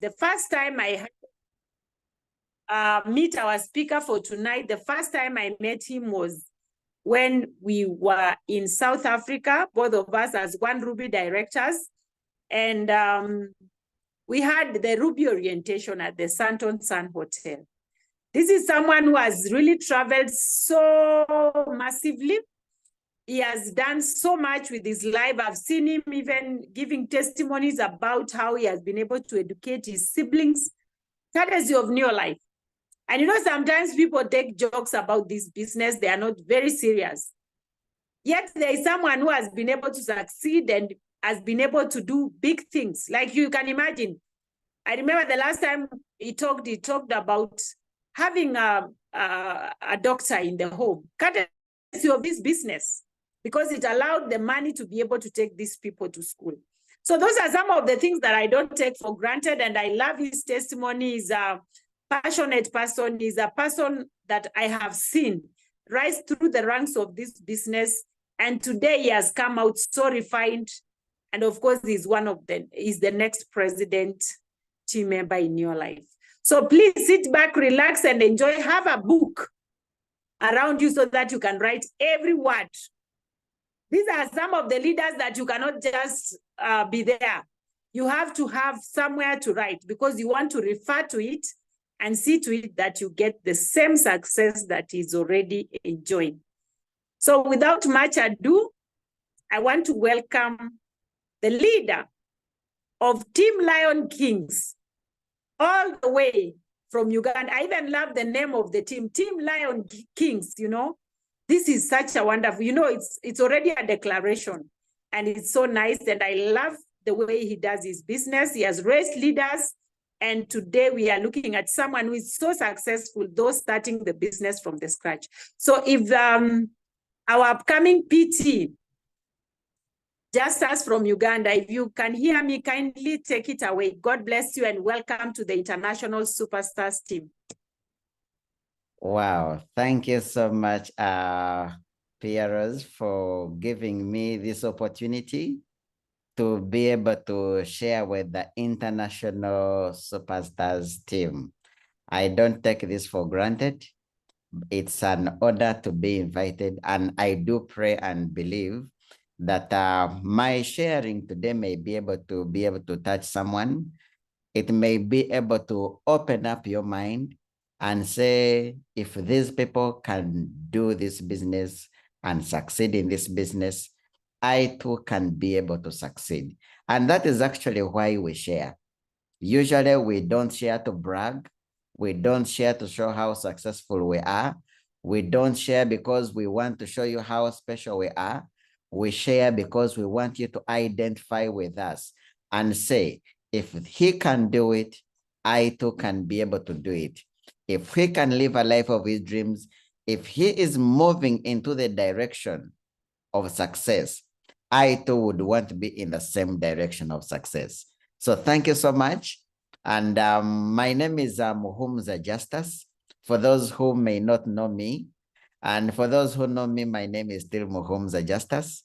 The first time I meet our speaker for tonight, the first time I met him was when we were in South Africa, both of us as One Ruby directors. And we had the Ruby orientation at the Santon Sun Hotel. This is someone who has really traveled so massively. He has done so much with his life. I've seen him even giving testimonies about how he has been able to educate his siblings, courtesy of Neolife. And you know, sometimes people take jokes about this business. They are not very serious. Yet there is someone who has been able to succeed and has been able to do big things. Like you can imagine. I remember the last time he talked about having a doctor in the home, courtesy of this business, because it allowed the money to be able to take these people to school. So those are some of the things that I don't take for granted. And I love his testimony. He's a passionate person. He's a person that I have seen rise through the ranks of this business. And today he has come out so refined. And of course, he's the next president team member in your life. So please sit back, relax, and enjoy. Have a book around you so that you can write every word. These are some of the leaders that you cannot just be there. You have to have somewhere to write because you want to refer to it and see to it that you get the same success that is already enjoying. So without much ado, I want to welcome the leader of Team Lion Kings, all the way from Uganda. I even love the name of the team, Team Lion Kings, you know. This is such a wonderful, you know, it's already a declaration and it's so nice. And I love the way he does his business. He has raised leaders. And today we are looking at someone who is so successful, though starting the business from the scratch. So if our upcoming PT, Justus from Uganda, if you can hear me, kindly take it away. God bless you and welcome to the International Superstars team. Wow, thank you so much, Pierrot, for giving me this opportunity to be able to share with the International Superstars team. I don't take this for granted. It's an honor to be invited, and I do pray and believe that my sharing today may be able to touch someone. It may be able to open up your mind and say, if these people can do this business and succeed in this business, I too can be able to succeed. And that is actually why we share. Usually we don't share to brag. We don't share to show how successful we are. We don't share because we want to show you how special we are. We share because we want you to identify with us and say, if he can do it, I too can be able to do it. If he can live a life of his dreams, if he is moving into the direction of success, I too would want to be in the same direction of success. So thank you so much. And my name is Muhumuza. For those who may not know me, and for those who know me, my name is still Muhumuza.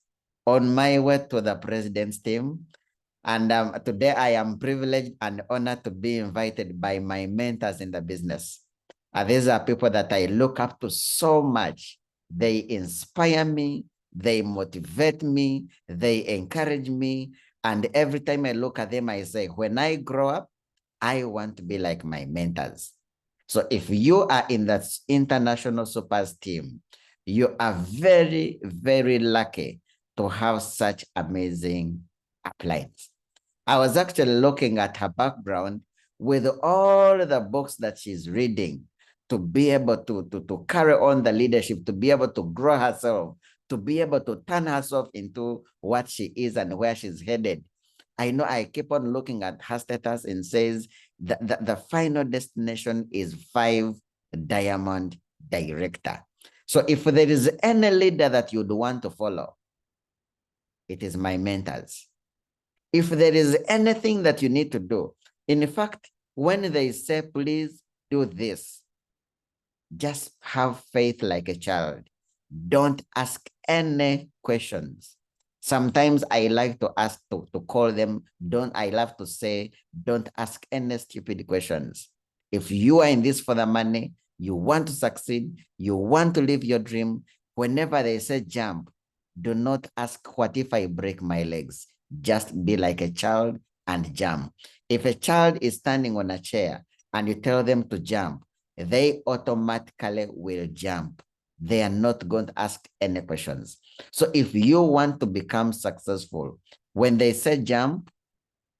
On my way to the president's team. And today I am privileged and honored to be invited by my mentors in the business. These are people that I look up to so much. They inspire me, they motivate me, they encourage me. And every time I look at them, I say, when I grow up, I want to be like my mentors. So if you are in that International Supers team, you are very, very lucky to have such amazing uplines. I was actually looking at her background with all the books that she's reading to be able to carry on the leadership, to be able to grow herself, to be able to turn herself into what she is and where she's headed. I know I keep on looking at her status and says that the final destination is 5-diamond director. So if there is any leader that you'd want to follow, it is my mentors. If there is anything that you need to do, in fact, when they say, please do this, just have faith like a child. Don't ask any questions. Sometimes I like to ask to call them, I love to say, don't ask any stupid questions. If you are in this for the money, you want to succeed, you want to live your dream, whenever they say jump, do not ask, what if I break my legs? Just be like a child and jump. If a child is standing on a chair and you tell them to jump, they automatically will jump. They are not going to ask any questions. So if you want to become successful, when they say jump,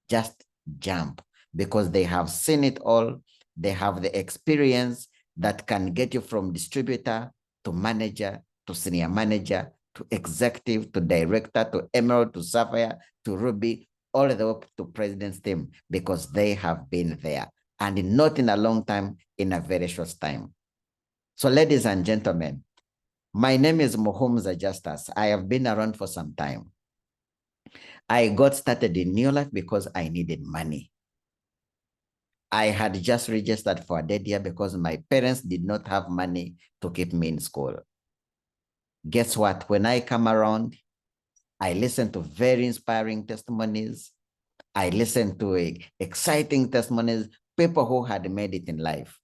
just jump, because they have seen it all. They have the experience that can get you from distributor to manager to senior manager to executive to director to emerald to sapphire to ruby, all the way up to president's team, because they have been there, and not in a long time, in a very short time. So ladies and gentlemen, my name is Muhumuza. I have been around for some time. I got started in Neolife because I needed money. I had just registered for a dead year because my parents did not have money to keep me in school. Guess what? When I come around, I listen to very inspiring testimonies. I listen to exciting testimonies, people who had made it in life.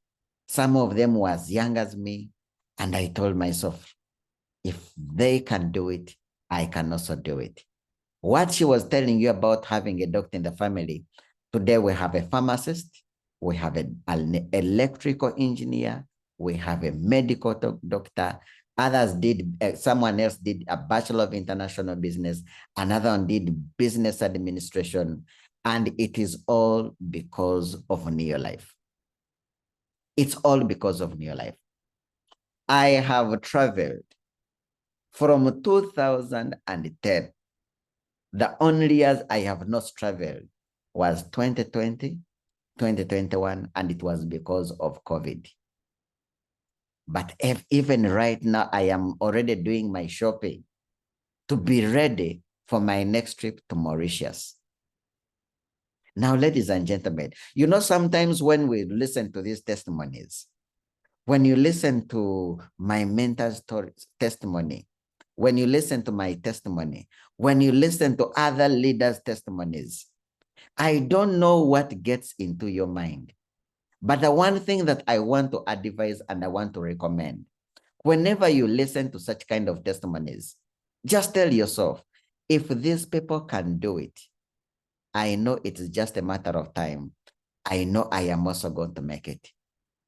Some of them were as young as me. And I told myself, if they can do it, I can also do it. What she was telling you about having a doctor in the family, today we have a pharmacist, we have an electrical engineer, we have a medical doctor, others did, someone else did a Bachelor of International Business, another one did business administration, and it is all because of Neolife. It's all because of Neolife. I have traveled from 2010. The only years I have not traveled was 2020, 2021, and it was because of COVID. But even right now, I am already doing my shopping to be ready for my next trip to Mauritius. Now, ladies and gentlemen, you know, sometimes when we listen to these testimonies, when you listen to my mentor's testimony, when you listen to my testimony, when you listen to other leaders' testimonies, I don't know what gets into your mind. But the one thing that I want to advise and I want to recommend, whenever you listen to such kind of testimonies, just tell yourself, if these people can do it, I know it's just a matter of time. I know I am also going to make it.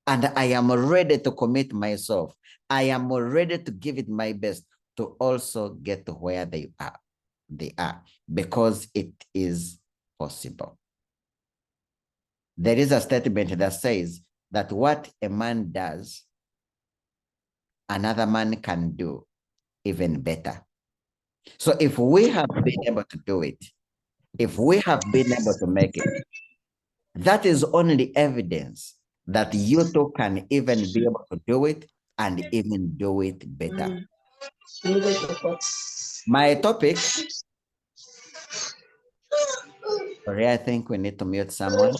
And I am ready to commit myself. I am ready to give it my best to also get to where they are, because it is possible. There is a statement that says that what a man does, another man can do even better. So if we have been able to do it, if we have been able to make it, that is only evidence that you too can even be able to do it and even do it better. My topic, sorry, I think we need to mute someone.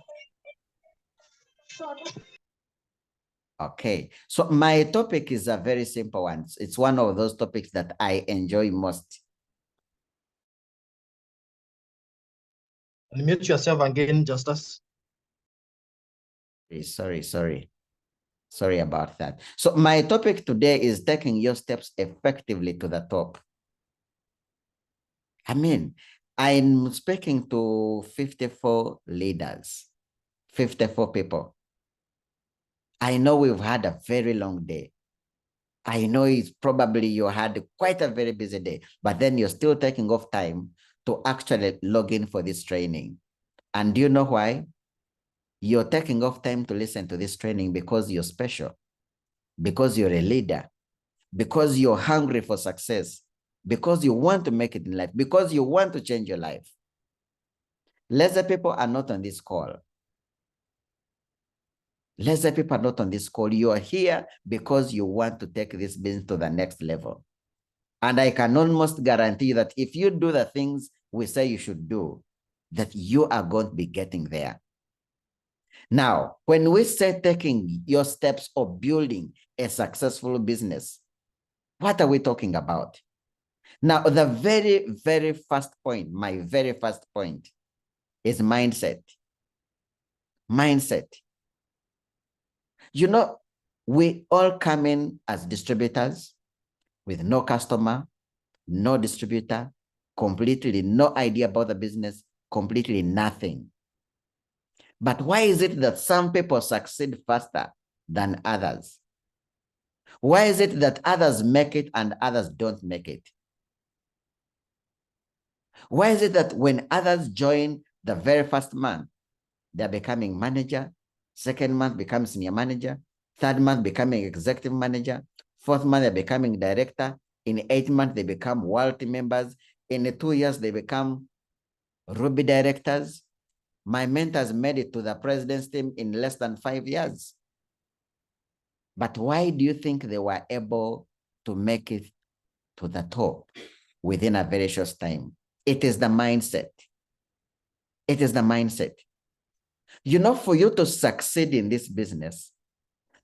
Okay, so my topic is a very simple one. It's one of those topics that I enjoy most. Unmute yourself again, Justus. Sorry about that. So my topic today is taking your steps effectively to the top. I mean, I'm speaking to 54 leaders, 54 people. I know we've had a very long day. I know it's probably you had quite a very busy day, but then you're still taking off time to actually log in for this training. And do you know why? You're taking off time to listen to this training because you're special, because you're a leader, because you're hungry for success, because you want to make it in life, because you want to change your life. Lesser people are not on this call. Lesser people are not on this call. You are here because you want to take this business to the next level. And I can almost guarantee that if you do the things we say you should do, that you are going to be getting there. Now, when we say taking your steps of building a successful business, what are we talking about? Now, the very, very first point, my very first point is mindset. Mindset. You know, we all come in as distributors with no customer, no distributor, completely no idea about the business, completely nothing. But why is it that some people succeed faster than others? Why is it that others make it and others don't make it? Why is it that when others join the very first month, they're becoming manager, second month becomes senior manager, third month becoming executive manager, fourth month they're becoming director, in 8 months they become world members, in 2 years they become Ruby directors. My mentors made it to the president's team in less than 5 years. But why do you think they were able to make it to the top within a very short time? It is the mindset. It is the mindset. You know, for you to succeed in this business,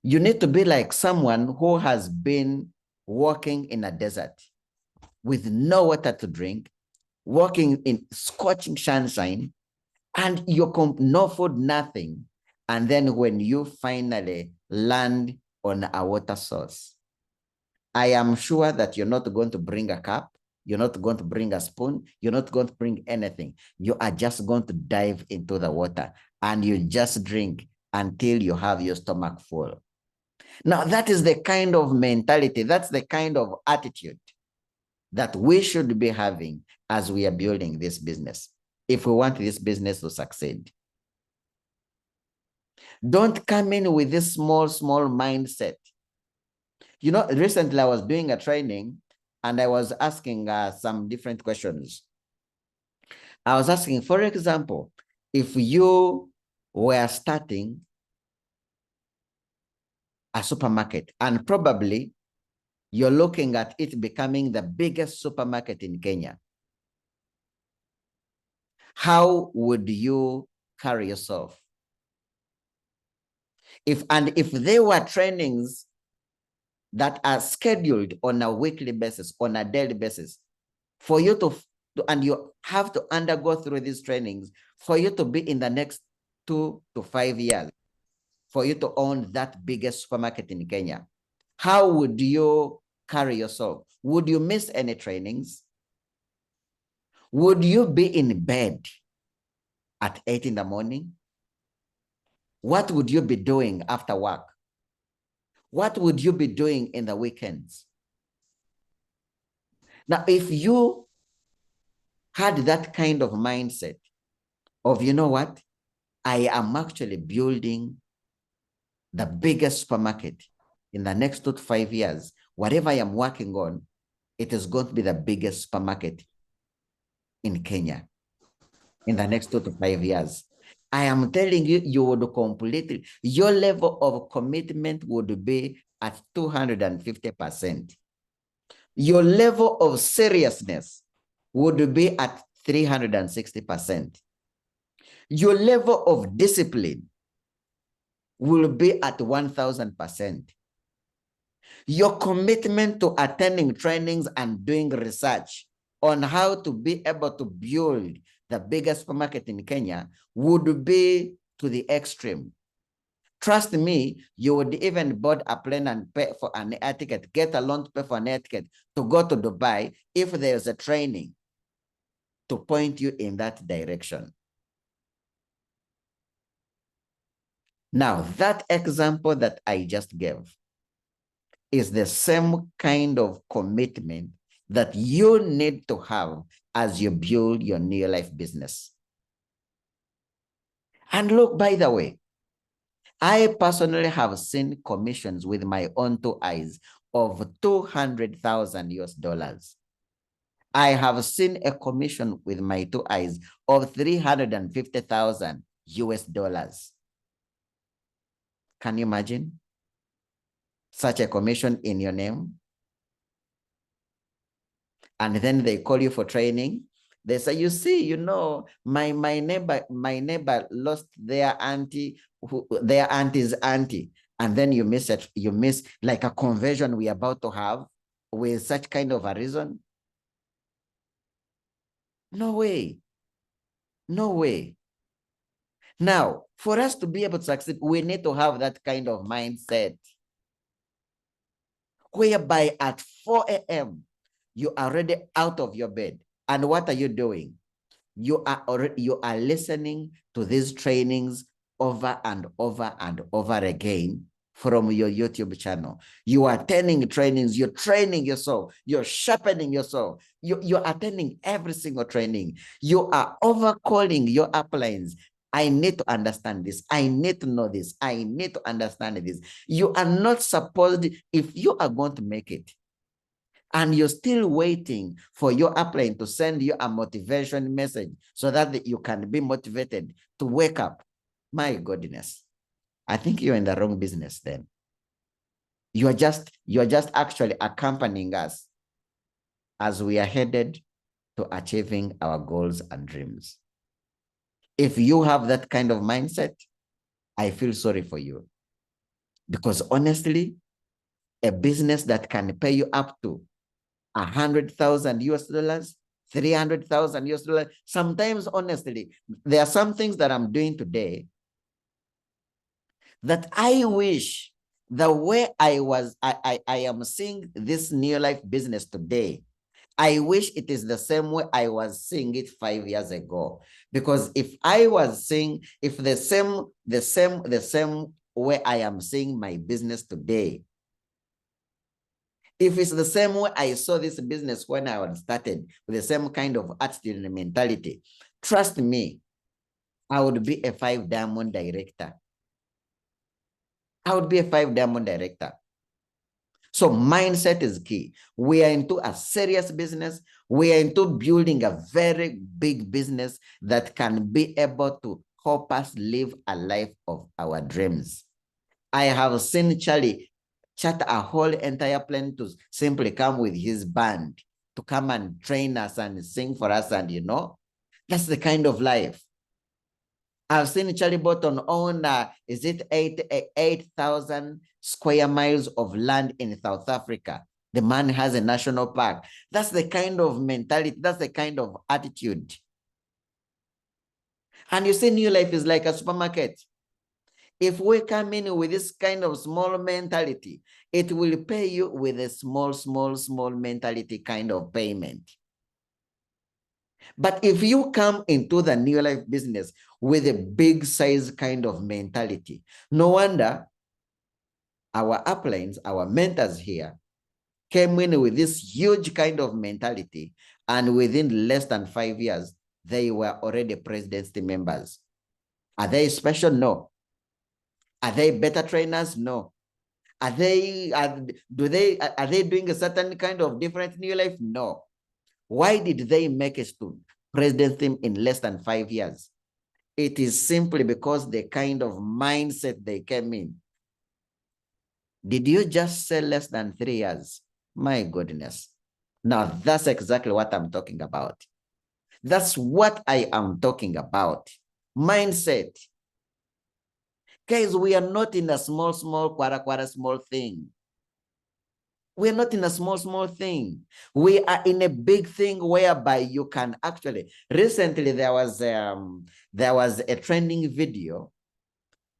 you need to be like someone who has been walking in a desert with no water to drink, walking in scorching sunshine, and you no food, nothing. And then when you finally land on a water source, I am sure that you're not going to bring a cup, you're not going to bring a spoon, you're not going to bring anything. You are just going to dive into the water and you just drink until you have your stomach full. Now, that is the kind of mentality, that's the kind of attitude that we should be having as we are building this business, if we want this business to succeed. Don't come in with this small mindset. You know, recently I was doing a training and I was asking some different questions. I was asking, for example, if you were starting a supermarket and probably you're looking at it becoming the biggest supermarket in Kenya, how would you carry yourself? If there were trainings that are scheduled on a weekly basis, on a daily basis, for you and you have to undergo through these trainings for you to be in the next 2 to 5 years, for you to own that biggest supermarket in Kenya, how would you carry yourself? Would you miss any trainings? Would you be in bed at 8 in the morning? What would you be doing after work? What would you be doing in the weekends? Now, if you had that kind of mindset of, you know what, I am actually building the biggest supermarket in the next 2 to 5 years, whatever I am working on, it is going to be the biggest supermarket in Kenya in the next 2 to 5 years. I am telling you, you would completely, your level of commitment would be at 250%. Your level of seriousness would be at 360%. Your level of discipline will be at 1000%. Your commitment to attending trainings and doing research on how to be able to build the biggest supermarket in Kenya would be to the extreme. Trust me, you would even board a plane and pay for an air ticket, get a loan to pay for an air ticket to go to Dubai if there's a training to point you in that direction. Now, that example that I just gave is the same kind of commitment that you need to have as you build your Neolife business. And look, by the way, I personally have seen commissions with my own 2 eyes of 200,000 US dollars. I have seen a commission with my 2 eyes of 350,000 US dollars. Can you imagine such a commission in your name? And then they call you for training. They say, you see, you know, my neighbor lost their auntie's auntie. And then you miss like a conversion we're about to have with such kind of a reason. No way. No way. Now, for us to be able to succeed, we need to have that kind of mindset whereby at 4 a.m., you are already out of your bed. And what are you doing? You are listening to these trainings over and over and over again from your YouTube channel. You are attending trainings, you're training yourself, you're sharpening yourself, you're attending every single training. You are overcalling your uplines. I need to understand this. I need to know this. I need to understand this. You are not supposed, if you are going to make it, and you're still waiting for your upline to send you a motivation message so that you can be motivated to wake up. My goodness, I think you're in the wrong business then. You're just actually accompanying us as we are headed to achieving our goals and dreams. If you have that kind of mindset, I feel sorry for you. Because honestly, a business that can pay you up to 100,000 US dollars, 300,000 US dollars. Sometimes, honestly, there are some things that I'm doing today that I wish the way I am seeing this new life business today, I wish it is the same way I was seeing it 5 years ago. Because if I was seeing, if the same way I am seeing my business today, if it's the same way I saw this business when I was started, with the same kind of attitude and mentality, trust me, I would be a 5-diamond director. I would be a 5-diamond director. So mindset is key. We are into a serious business. We are into building a very big business that can be able to help us live a life of our dreams. I have seen Charlie chart a whole entire plan to simply come with his band to come and train us and sing for us. And that's the kind of life. I've seen Charlie Burton own, is it 8,000 square miles of land in South Africa? The man has a national park. That's the kind of mentality. That's the kind of attitude. And you see, New Life is like a supermarket. If we come in with this kind of small mentality, it will pay you with a small mentality kind of payment. But if you come into the New Life business with a big size kind of mentality, no wonder our uplines, our mentors here, came in with this huge kind of mentality, and within less than 5 years, they were already presidency members. Are they special? No. Are they better trainers? No. Are they doing a certain kind of different New Life? No. Why did they make it to presidency in less than 5 years? It is simply because the kind of mindset they came in. Did you just say less than 3 years? My goodness. Now that's exactly what I'm talking about. That's what I am talking about. Mindset. Guys, we are not in a small small thing. We're not in a small thing. We are in a big thing whereby you can actually. Recently, there was a trending video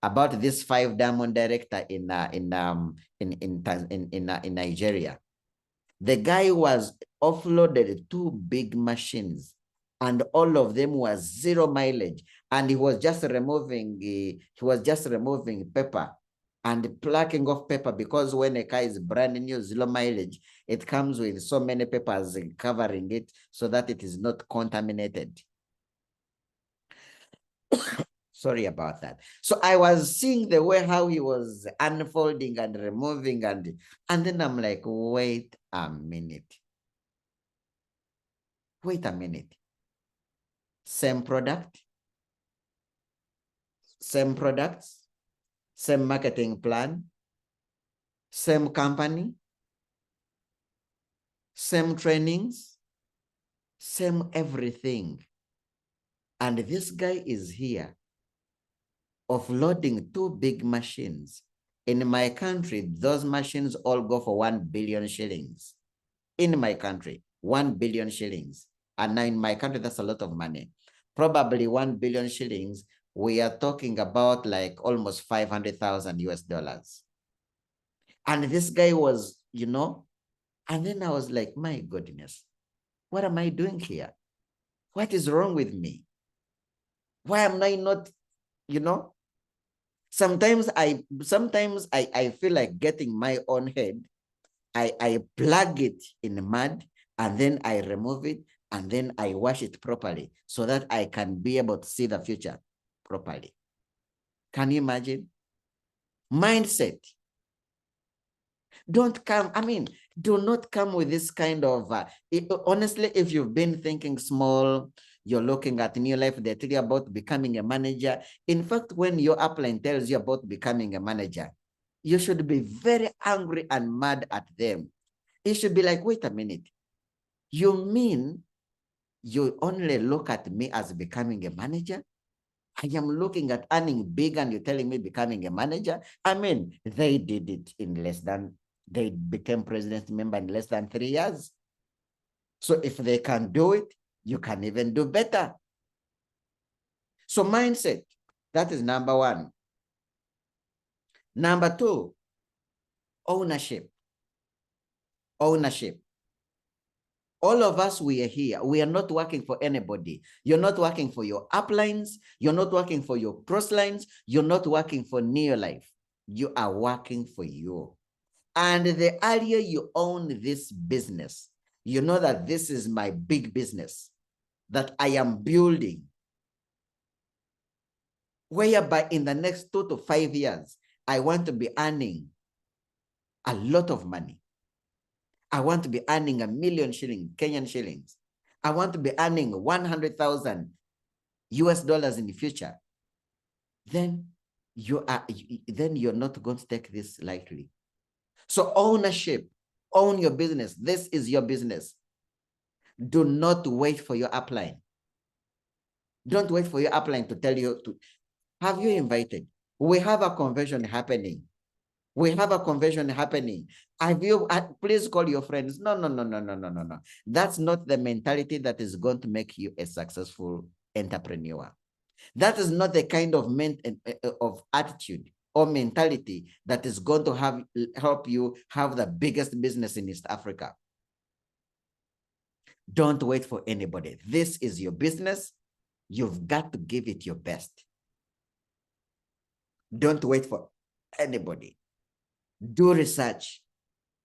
about this 5-diamond director in Nigeria. The guy was offloaded 2 big machines, and all of them was 0 mileage, and he was just removing paper and plucking off paper, because when a car is brand new, 0 mileage, it comes with so many papers covering it so that it is not contaminated. Sorry about that. So I was seeing the way how he was unfolding and removing, and then I'm like, wait a minute. Wait a minute. Same product, same products, same marketing plan, same company, same trainings, same everything. And this guy is here offloading 2 big machines. In my country, those machines all go for 1 billion shillings. In my country, 1 billion shillings. And now in my country, that's a lot of money. Probably 1 billion shillings, we are talking about like almost 500,000 US dollars. And this guy was, and then I was like, my goodness, what am I doing here? What is wrong with me? Why am I not, Sometimes I feel like getting my own head. I plug it in the mud and then I remove it and then I wash it properly so that I can be able to see the future properly. Can you imagine? Mindset. Do not come with this kind of, honestly, if you've been thinking small, you're looking at Neolife, they tell you about becoming a manager. In fact, when your upline tells you about becoming a manager, you should be very angry and mad at them. It should be like, wait a minute. You mean you only look at me as becoming a manager? I am looking at earning big and you're telling me becoming a manager? They did it in they became president member in less than 3 years. So if they can do it, you can even do better. So mindset, that is number one. Number two, ownership. Ownership. All of us, we are here. We are not working for anybody. You're not working for your uplines. You're not working for your crosslines. You're not working for Neolife. You are working for you. And the earlier you own this business, you know that this is my big business that I am building, whereby in the next 2 to 5 years, I want to be earning a lot of money. I want to be earning 1 million shillings, Kenyan shillings. I want to be earning 100,000 US dollars in the future. Then you're not going to take this lightly. So ownership, own your business. This is your business. Do not wait for your upline. Don't wait for your upline to tell you to have you invited. We have a convention happening. We have a convention happening. Please call your friends. No. That's not the mentality that is going to make you a successful entrepreneur. That is not the kind of attitude or mentality that is going to help you have the biggest business in East Africa. Don't wait for anybody. This is your business. You've got to give it your best. Don't wait for anybody. Do research.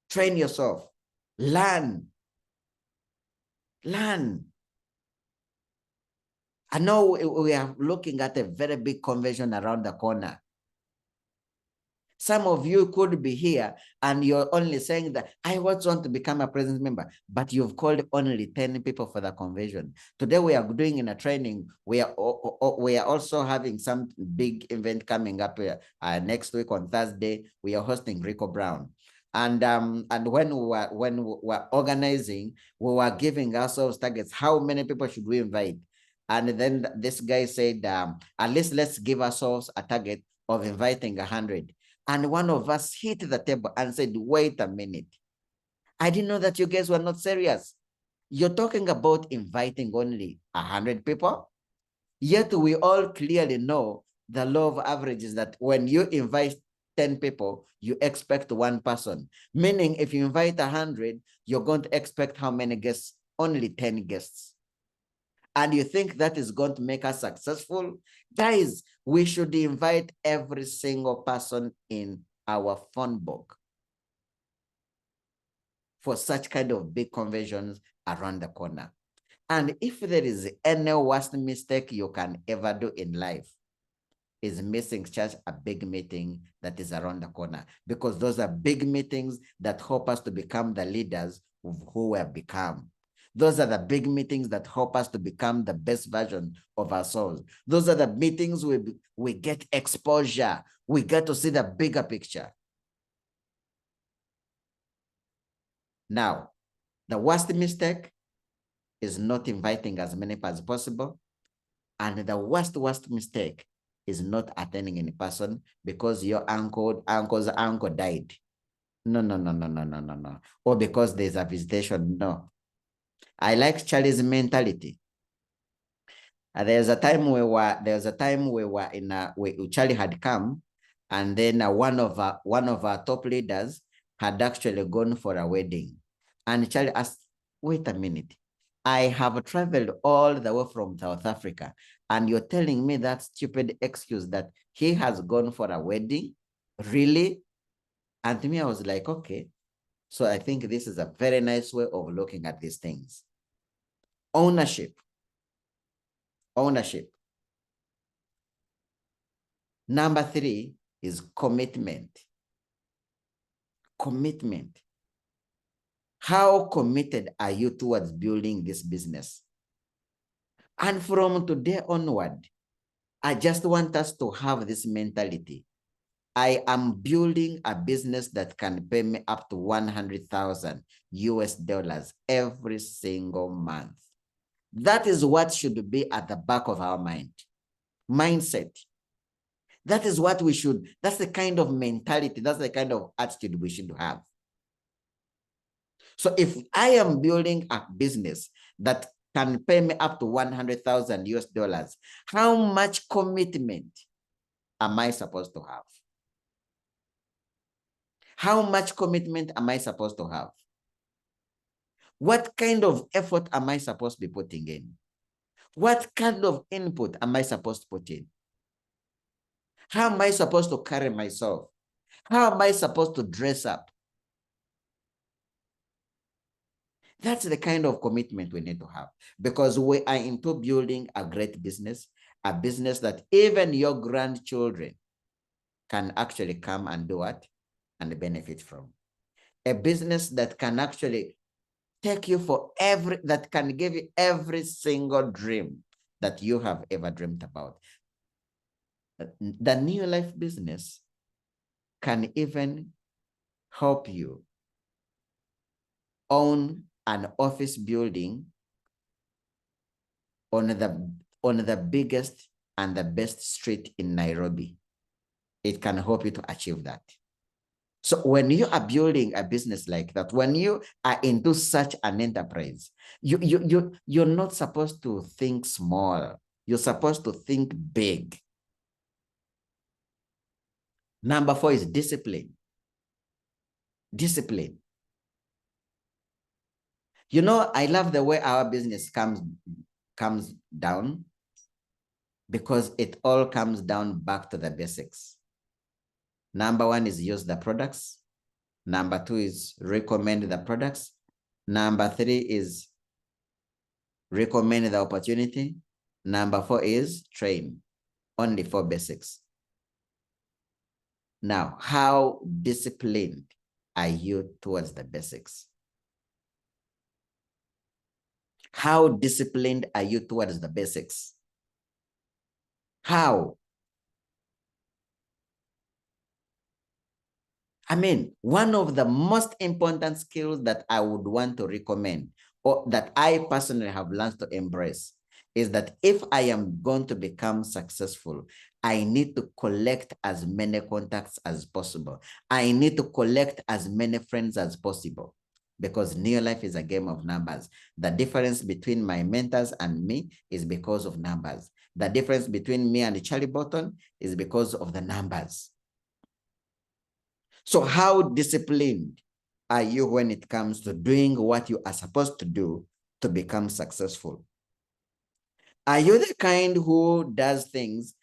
Train yourself. Learn. Learn. I know we are looking at a very big convention around the corner. Some of you could be here and you're only saying that I want to become a presence member, but you've called only 10 people for the convention. Today we are doing in a training. We are also having some big event coming up next week on Thursday. We are hosting Rico Brown. And when we were organizing, we were giving ourselves targets. How many people should we invite? And then this guy said, at least let's give ourselves a target of inviting 100. And one of us hit the table and said, wait a minute. I didn't know that you guys were not serious. You're talking about inviting only 100 people? Yet we all clearly know the law of averages that when you invite 10 people, you expect one person. Meaning if you invite 100, you're going to expect how many guests? Only 10 guests. And you think that is going to make us successful? Guys, we should invite every single person in our phone book for such kind of big conventions around the corner. And if there is any worst mistake you can ever do in life, is missing such a big meeting that is around the corner, because those are big meetings that help us to become the leaders of who we have become. Those are the big meetings that help us to become the best version of ourselves. Those are the meetings we get exposure. We get to see the bigger picture. Now, the worst mistake is not inviting as many as possible. And the worst mistake is not attending in person because your uncle's uncle died. No. Or because there's a visitation. No. I like Charlie's mentality. There's a time we were in Charlie had come, and then one of our top leaders had actually gone for a wedding. And Charlie asked, wait a minute, I have traveled all the way from South Africa, and you're telling me that stupid excuse that he has gone for a wedding? Really? And to me, I was like, okay. So I think this is a very nice way of looking at these things. Ownership. Ownership. Number 3 is commitment. Commitment. How committed are you towards building this business? And from today onward, I just want us to have this mentality. I am building a business that can pay me up to 100,000 US dollars every single month. That is what should be at the back of our mind. Mindset. That is what we should, that's the kind of mentality, that's the kind of attitude we should have. So if I am building a business that can pay me up to 100,000 US dollars, how much commitment am I supposed to have? How much commitment am I supposed to have? What kind of effort am I supposed to be putting in? What kind of input am I supposed to put in? How am I supposed to carry myself? How am I supposed to dress up? That's the kind of commitment we need to have, because we are into building a great business, a business that even your grandchildren can actually come and do what? And benefit from. A business that can actually take you for that can give you every single dream that you have ever dreamed about. The Neolife business can even help you own an office building on the biggest and the best street in Nairobi. It can help you to achieve that. So when you are building a business like that, when you are into such an enterprise, you're not supposed to think small. You're supposed to think big. Number 4 is discipline. Discipline. You know, I love the way our business comes down, because it all comes down back to the basics. Number 1 is use the products. Number 2 is recommend the products. Number 3 is recommend the opportunity. Number 4 is train. Only 4 basics. Now, how disciplined are you towards the basics? How disciplined are you towards the basics? How? I mean, one of the most important skills that I would want to recommend, or that I personally have learned to embrace, is that if I am going to become successful, I need to collect as many contacts as possible. I need to collect as many friends as possible, because Neolife is a game of numbers. The difference between my mentors and me is because of numbers. The difference between me and Charlie Burton is because of the numbers. So how disciplined are you when it comes to doing what you are supposed to do to become successful? Are you the kind who does things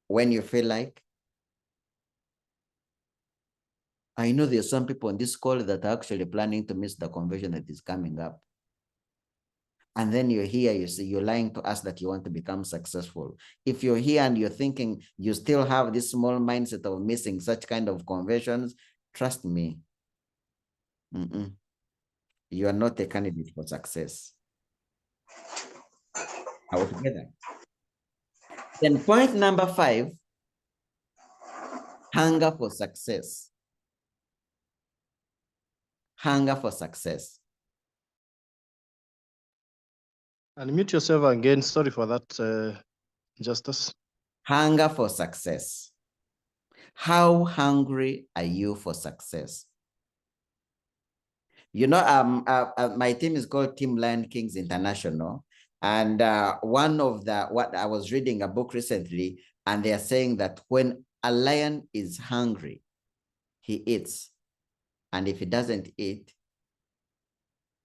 when you feel like? I know there's some people on this call that are actually planning to miss the convention that is coming up. And then you're here, you see, you're lying to us that you want to become successful. If you're here and you're thinking you still have this small mindset of missing such kind of conventions, trust me, you are not a candidate for success. Are we together? Then point number 5, hunger for success. Hunger for success. Unmute yourself again. Sorry for that, Justus. Hunger for success. How hungry are you for success? You know, my team is called Team Lion Kings International. And what I was reading a book recently, and they are saying that when a lion is hungry, he eats. And if he doesn't eat,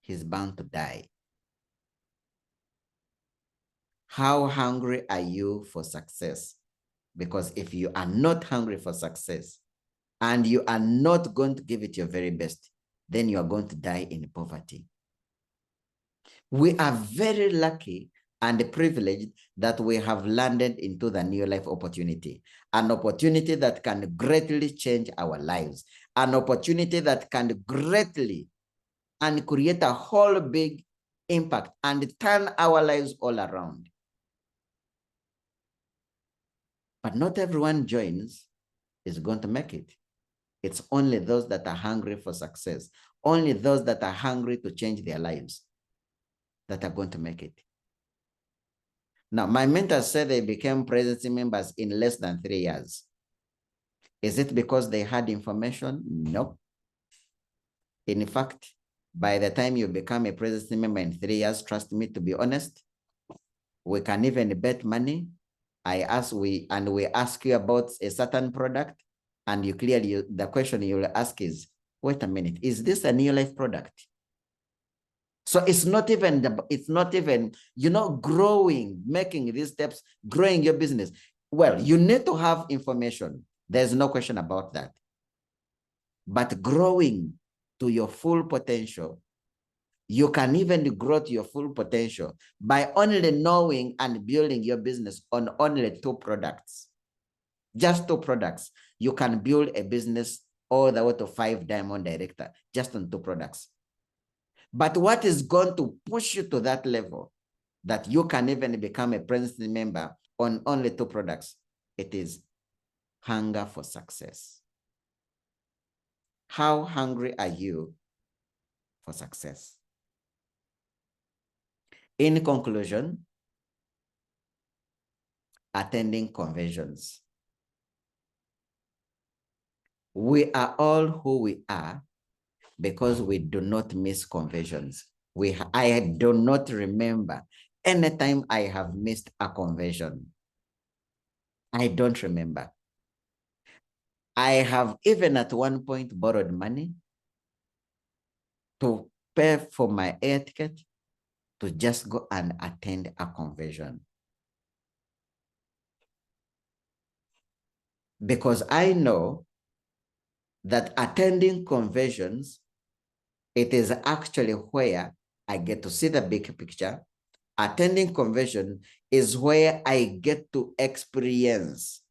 he's bound to die. How hungry are you for success? Because if you are not hungry for success and you are not going to give it your very best, then you are going to die in poverty. We are very lucky and privileged that we have landed into the new life opportunity, an opportunity that can greatly change our lives, an opportunity that can greatly and create a whole big impact and turn our lives all around. But not everyone joins is going to make it. It's only those that are hungry for success, only those that are hungry to change their lives that are going to make it. Now, my mentors said they became presidency members in less than 3 years. Is it because they had information? Nope. In fact, by the time you become a presidency member in 3 years, trust me, to be honest, we can even bet money. We ask you about a certain product, and you clearly, the question you will ask is, wait a minute, is this a Neolife product? So it's not even, you know, growing, making these steps, growing your business. Well, you need to have information. There's no question about that. But growing to your full potential, you can even grow to your full potential by only knowing and building your business on only 2 products. Just 2 products. You can build a business all the way to 5 diamond director just on 2 products. But what is going to push you to that level that you can even become a presidency member on only 2 products? It is hunger for success. How hungry are you for success? In conclusion, attending conventions. We are all who we are because we do not miss conventions. I do not remember any time I have missed a convention. I don't remember. I have even at one point borrowed money to pay for my air ticket to just go and attend a convention. Because I know that attending conventions, it is actually where I get to see the big picture. Attending convention is where I get to experience,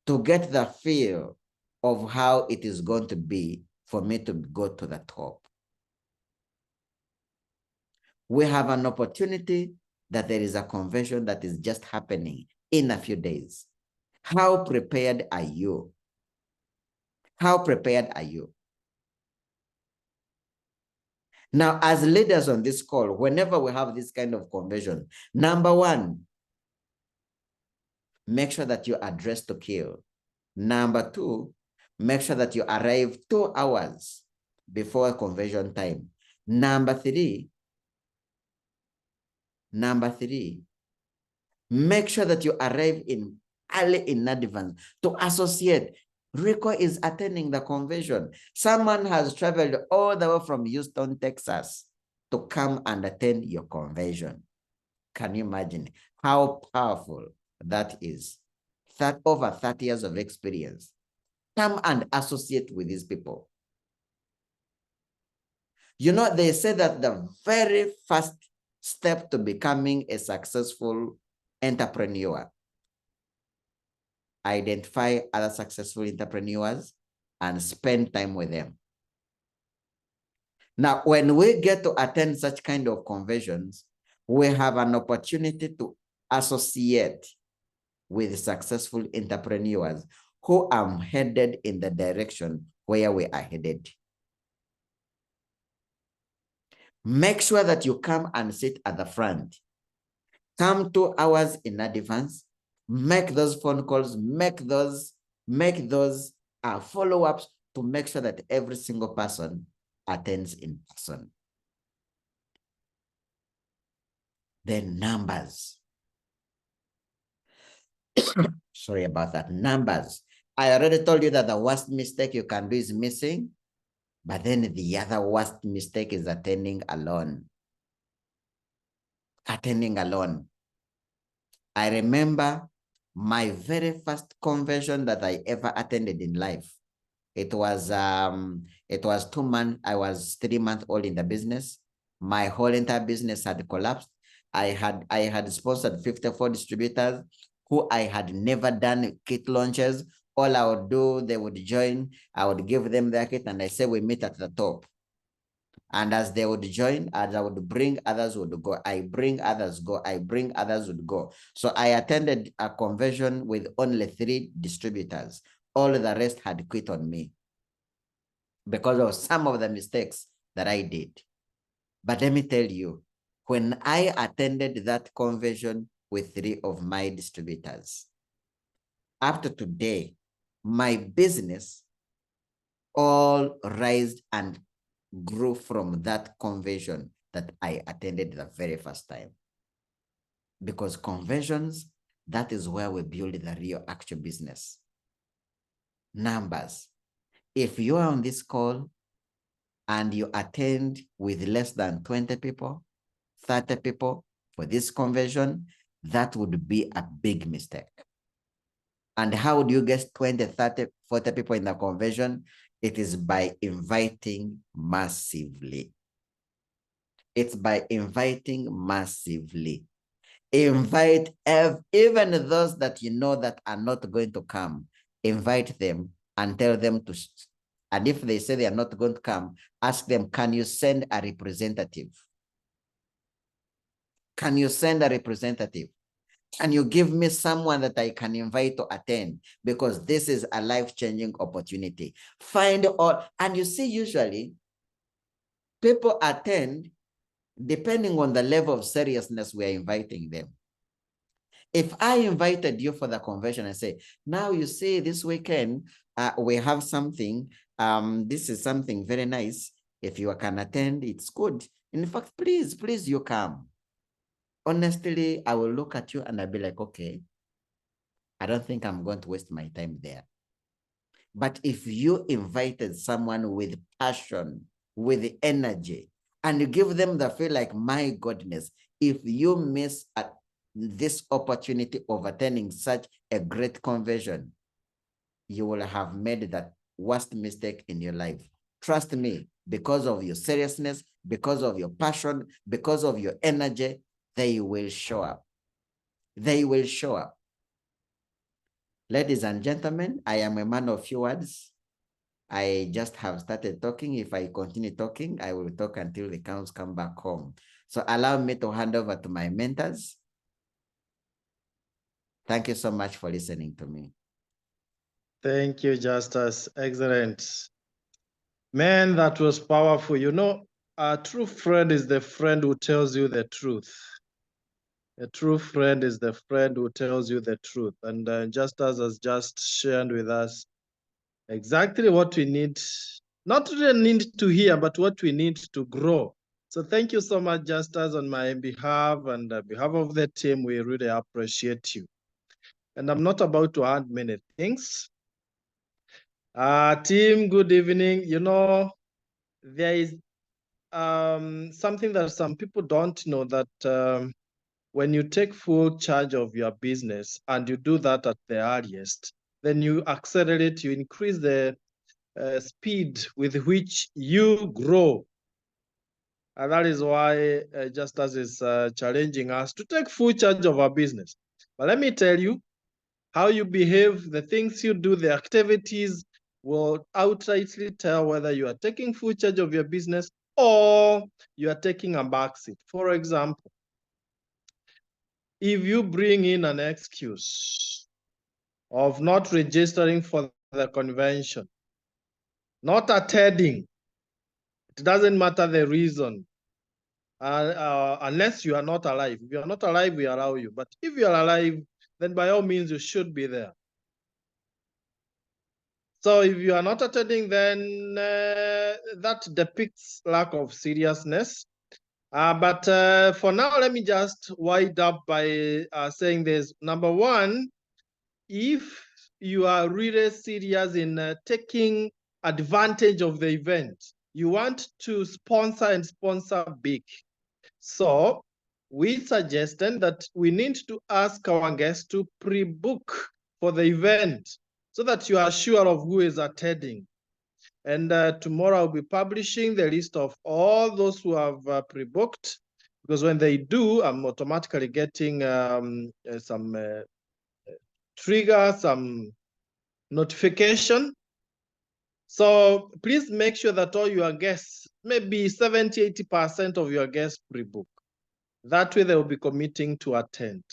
to get the feel of how it is going to be for me to go to the top. We have an opportunity that there is a convention that is just happening in a few days. How prepared are you? How prepared are you? Now, as leaders on this call, whenever we have this kind of convention, number 1, make sure that you address to kill. Number 2, make sure that you arrive 2 hours before convention time. Number 3, make sure that you arrive early in advance to associate. Rico is attending the convention. Someone has traveled all the way from Houston, Texas to come and attend your convention. Can you imagine how powerful that is? Over 30 years of experience. Come and associate with these people. You know, they say that the very first step to becoming a successful entrepreneur, identify other successful entrepreneurs and spend time with them. Now, when we get to attend such kind of conventions, we have an opportunity to associate with successful entrepreneurs who are headed in the direction where we are headed. Make sure that you come and sit at the front. Come 2 hours in advance. Make those phone calls, make those follow-ups to make sure that every single person attends in person. Then numbers. Sorry about that. Numbers. I already told you that the worst mistake you can do is missing, but then the other worst mistake is attending alone. Attending alone. I remember my very first convention that I ever attended in life. It was 2 months. I was 3 months old in the business. My whole entire business had collapsed. I had sponsored 54 distributors who I had never done kit launches. All I would do, they would join. I would give them their kit and I say, we meet at the top. And as they would join, as I would bring, others would go. I bring, others go. I bring, others would go. So I attended a convention with only 3 distributors. All the rest had quit on me because of some of the mistakes that I did. But let me tell you, when I attended that convention with 3 of my distributors, up to today, my business all raised and grew from that convention that I attended the very first time. Because conventions, that is where we build the real actual business. Numbers. If you are on this call and you attend with less than 20 people, 30 people for this convention, that would be a big mistake. And how would you get 20, 30, 40 people in the convention? It is by inviting massively. It's by inviting massively. Invite even those that you know that are not going to come. Invite them and tell them to, and if they say they are not going to come, ask them, can you send a representative? Can you send a representative? Can you give me someone that I can invite to attend? Because this is a life-changing opportunity. Find all, and you see, usually people attend depending on the level of seriousness we are inviting them. If I invited you for the convention and say, now you see this weekend, we have something, this is something very nice. If you can attend, it's good. In fact, please, you come. Honestly, I will look at you and I'll be like, okay, I don't think I'm going to waste my time there. But if you invited someone with passion, with energy, and you give them the feel like, my goodness, if you miss this opportunity of attending such a great convention, you will have made that worst mistake in your life. Trust me, because of your seriousness, because of your passion, because of your energy, they will show up. They will show up. Ladies and gentlemen, I am a man of few words. I just have started talking. If I continue talking, I will talk until the cows come back home. So allow me to hand over to my mentors. Thank you so much for listening to me. Thank you, Justus. Excellent. Man, that was powerful. You know, a true friend is the friend who tells you the truth. A true friend is the friend who tells you the truth. And Justus has just shared with us exactly what we need, not really need to hear, but what we need to grow. So thank you so much, Justus, on my behalf and on behalf of the team. We really appreciate you. And I'm not about to add many things. Team, good evening. You know, there is something that some people don't know, that when you take full charge of your business and you do that at the earliest, then you accelerate, you increase the speed with which you grow. And that is why Justus is challenging us to take full charge of our business. But let me tell you, how you behave, the things you do, the activities will outrightly tell whether you are taking full charge of your business or you are taking a backseat. For example, if you bring in an excuse of not registering for the convention, not attending, it doesn't matter the reason, unless you are not alive. If you are not alive, we allow you. But if you are alive, then by all means, you should be there. So if you are not attending, then that depicts lack of seriousness. But for now, let me just wind up by saying this. Number one, if you are really serious in taking advantage of the event, you want to sponsor and sponsor big. So we suggested that we need to ask our guests to pre-book for the event so that you are sure of who is attending. And tomorrow I'll be publishing the list of all those who have pre-booked, because when they do, I'm automatically getting some trigger, some notification. So please make sure that all your guests, maybe 70, 80% of your guests pre-book. That way they will be committing to attend.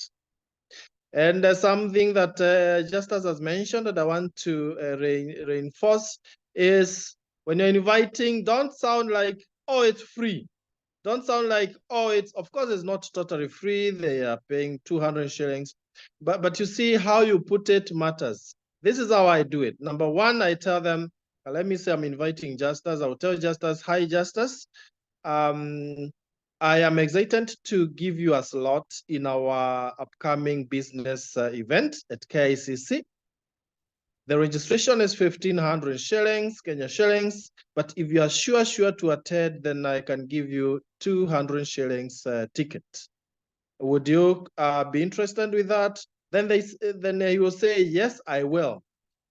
And something that Justus has mentioned that I want to reinforce is when you're inviting, don't sound like, oh, it's free. Don't sound like, oh, of course, it's not totally free. They are paying 200 shillings. But you see how you put it matters. This is how I do it. Number one, I tell them, let me say I'm inviting Justus. I'll tell Justus, hi, Justus. I am excited to give you a slot in our upcoming business event at KICC. The registration is 1,500 shillings, Kenya shillings. But if you are sure to attend, then I can give you 200 shillings ticket. Would you be interested with that? Then he will say, yes, I will.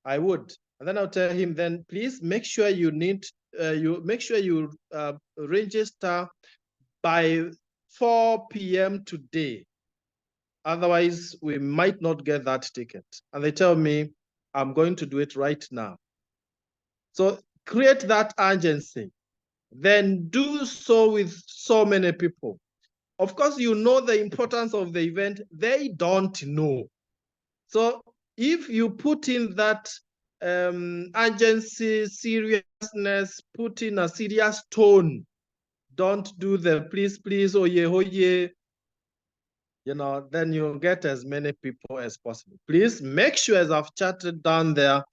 I would. And then I'll tell him, then please make sure you register by 4 p.m. today. Otherwise, we might not get that ticket. And they tell me, I'm going to do it right now. So create that urgency. Then do so with so many people. Of course, you know the importance of the event. They don't know. So if you put in that urgency, seriousness, put in a serious tone, don't do the please, oh yeah, then you'll get as many people as possible. Please make sure, as I've chatted down there,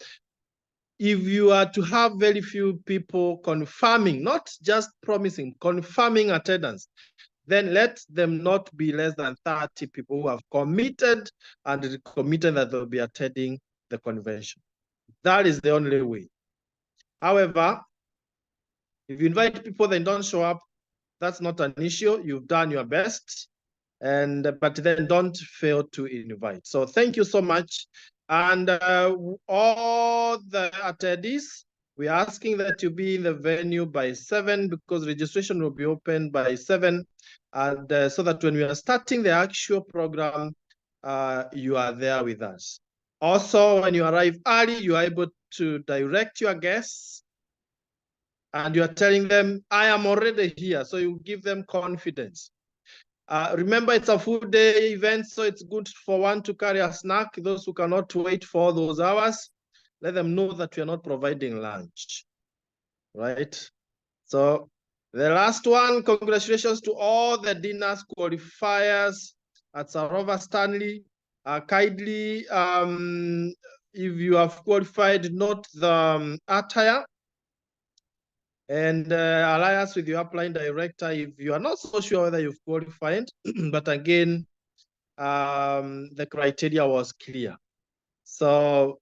if you are to have very few people confirming, not just promising, confirming attendance, then let them not be less than 30 people who have committed and committed that they'll be attending the convention. That is the only way. However, if you invite people, then don't show up, that's not an issue. You've done your best. But then don't fail to invite. So thank you so much. And all the attendees, we're asking that you be in the venue by 7 because registration will be open by 7. And so that when we are starting the actual program, you are there with us. Also, when you arrive early, you are able to direct your guests and you are telling them, I am already here. So you give them confidence. Remember, it's a full day event, so it's good for one to carry a snack. Those who cannot wait for those hours, let them know that we are not providing lunch, right? So the last one, congratulations to all the dinners qualifiers at Sarova Stanley. Kindly, if you have qualified, note the attire and alliance with your upline director if you are not so sure whether you've qualified. But again, the criteria was clear. So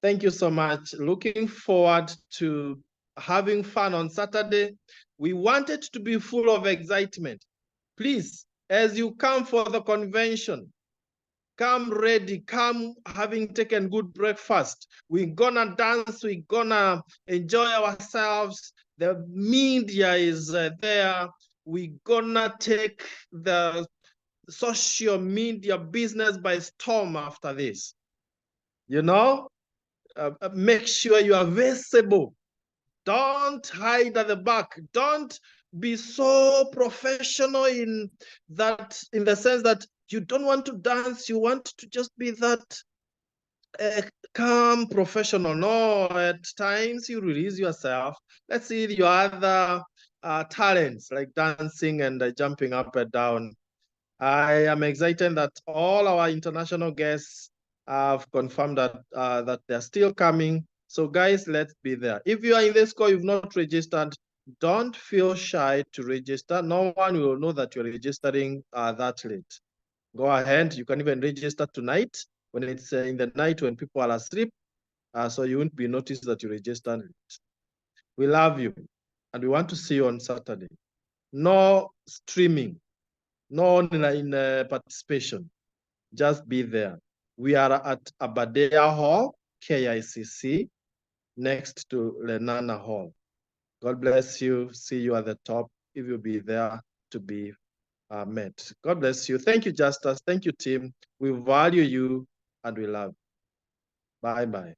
thank you so much. Looking forward to having fun on Saturday. We want it to be full of excitement. Please, as you come for the convention, come ready, come having taken good breakfast. We're gonna dance, we're gonna enjoy ourselves. The media is there. We're gonna take the social media business by storm after this. Make sure you are visible. Don't hide at the back. Don't be so professional in the sense that you don't want to dance. You want to just be that calm professional. No, at times you release yourself. Let's see your other talents like dancing and jumping up and down. I am excited that all our international guests have confirmed that they're still coming. So guys, let's be there. If you are in this call, you've not registered, don't feel shy to register. No one will know that you're registering that late. Go ahead. You can even register tonight when it's in the night when people are asleep. So you won't be noticed that you registered late. We love you and we want to see you on Saturday. No streaming, no online participation. Just be there. We are at Abadea Hall, KICC, next to Lenana Hall. God bless you. See you at the top if you'll be there to be met. God bless you. Thank you, Justus. Thank you, team. We value you and we love you. Bye-bye.